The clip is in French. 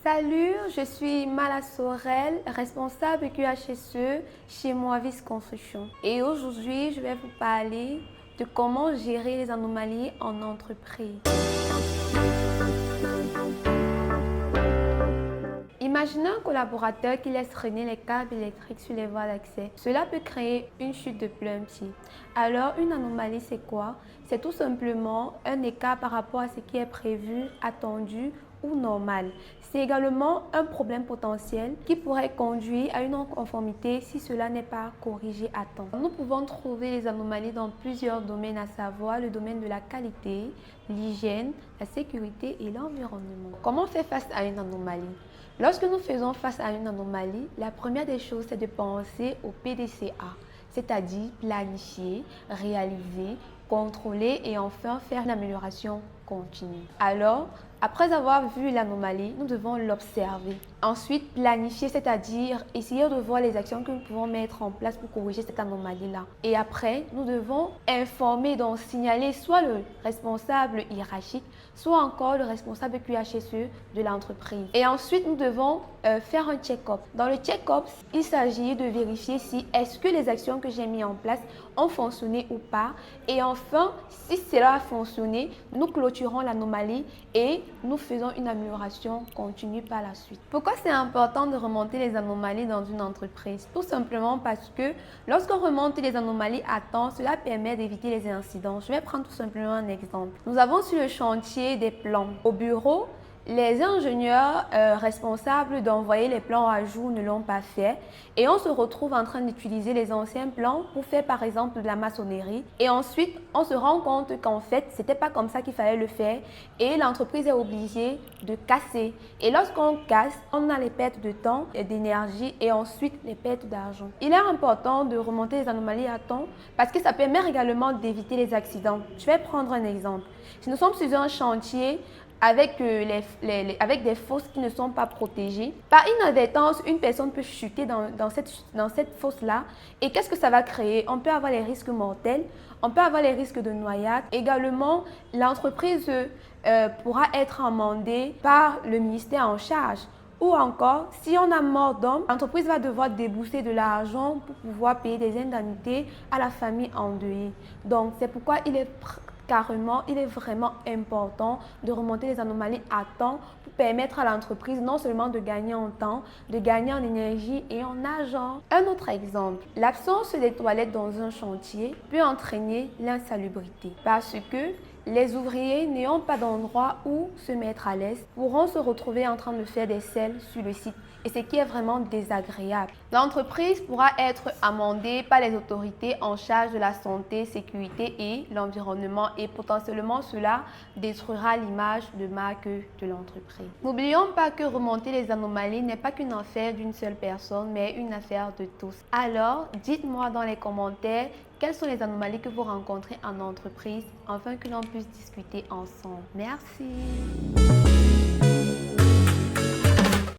Salut, je suis Mala Sorel, responsable QHSE chez Moavis Construction. Et aujourd'hui, je vais vous parler de comment gérer les anomalies en entreprise. Imaginez un collaborateur qui laisse traîner les câbles électriques sur les voies d'accès. Cela peut créer une chute de plombier. Alors, une anomalie, c'est quoi? C'est tout simplement un écart par rapport à ce qui est prévu, attendu ou normal. C'est également un problème potentiel qui pourrait conduire à une non-conformité si cela n'est pas corrigé à temps. Nous pouvons trouver les anomalies dans plusieurs domaines, à savoir le domaine de la qualité, l'hygiène, la sécurité et l'environnement. Comment faire face à une anomalie? Lorsque nous faisons face à une anomalie, la première des choses, c'est de penser au PDCA, c'est-à-dire planifier, réaliser, contrôler et enfin faire une amélioration continue. Alors, après avoir vu l'anomalie, nous devons l'observer. Ensuite, planifier, c'est-à-dire essayer de voir les actions que nous pouvons mettre en place pour corriger cette anomalie-là. Et après, nous devons informer, donc signaler soit le responsable hiérarchique, soit encore le responsable QHSE de l'entreprise. Et ensuite, nous devons faire un check-up. Dans le check-up, il s'agit de vérifier si est-ce que les actions que j'ai mises en place ont fonctionné ou pas. Et enfin, si cela a fonctionné, nous clôturons l'anomalie et nous faisons une amélioration continue par la suite. Pourquoi c'est important de remonter les anomalies dans une entreprise? Tout simplement parce que lorsqu'on remonte les anomalies à temps, cela permet d'éviter les incidents. Je vais prendre tout simplement un exemple. Nous avons sur le chantier des plans. Au bureau, les ingénieurs responsables d'envoyer les plans à jour ne l'ont pas fait et on se retrouve en train d'utiliser les anciens plans pour faire par exemple de la maçonnerie et ensuite on se rend compte qu'en fait c'était pas comme ça qu'il fallait le faire et l'entreprise est obligée de casser. Et lorsqu'on casse, on a les pertes de temps et d'énergie et ensuite les pertes d'argent. Il est important de remonter les anomalies à temps parce que ça permet également d'éviter les accidents. Je vais prendre un exemple. Si nous sommes sur un chantier avec des fosses qui ne sont pas protégées. Par inadvertance, une personne peut chuter dans cette fosse-là. Et qu'est-ce que ça va créer? On peut avoir les risques mortels, on peut avoir les risques de noyade. Également, l'entreprise pourra être amendée par le ministère en charge. Ou encore, si on a mort d'homme, l'entreprise va devoir débourser de l'argent pour pouvoir payer des indemnités à la famille endeuillée. Donc, c'est pourquoi il est vraiment important de remonter les anomalies à temps pour permettre à l'entreprise non seulement de gagner en temps, de gagner en énergie et en argent. Un autre exemple, l'absence des toilettes dans un chantier peut entraîner l'insalubrité parce que les ouvriers n'ayant pas d'endroit où se mettre à l'aise pourront se retrouver en train de faire des selles sur le site. Et ce qui est vraiment désagréable. L'entreprise pourra être amendée par les autorités en charge de la santé, sécurité et l'environnement et potentiellement cela détruira l'image de marque de l'entreprise. N'oublions pas que remonter les anomalies n'est pas qu'une affaire d'une seule personne mais une affaire de tous. Alors, dites-moi dans les commentaires quelles sont les anomalies que vous rencontrez en entreprise afin que l'on puisse discuter ensemble. Merci.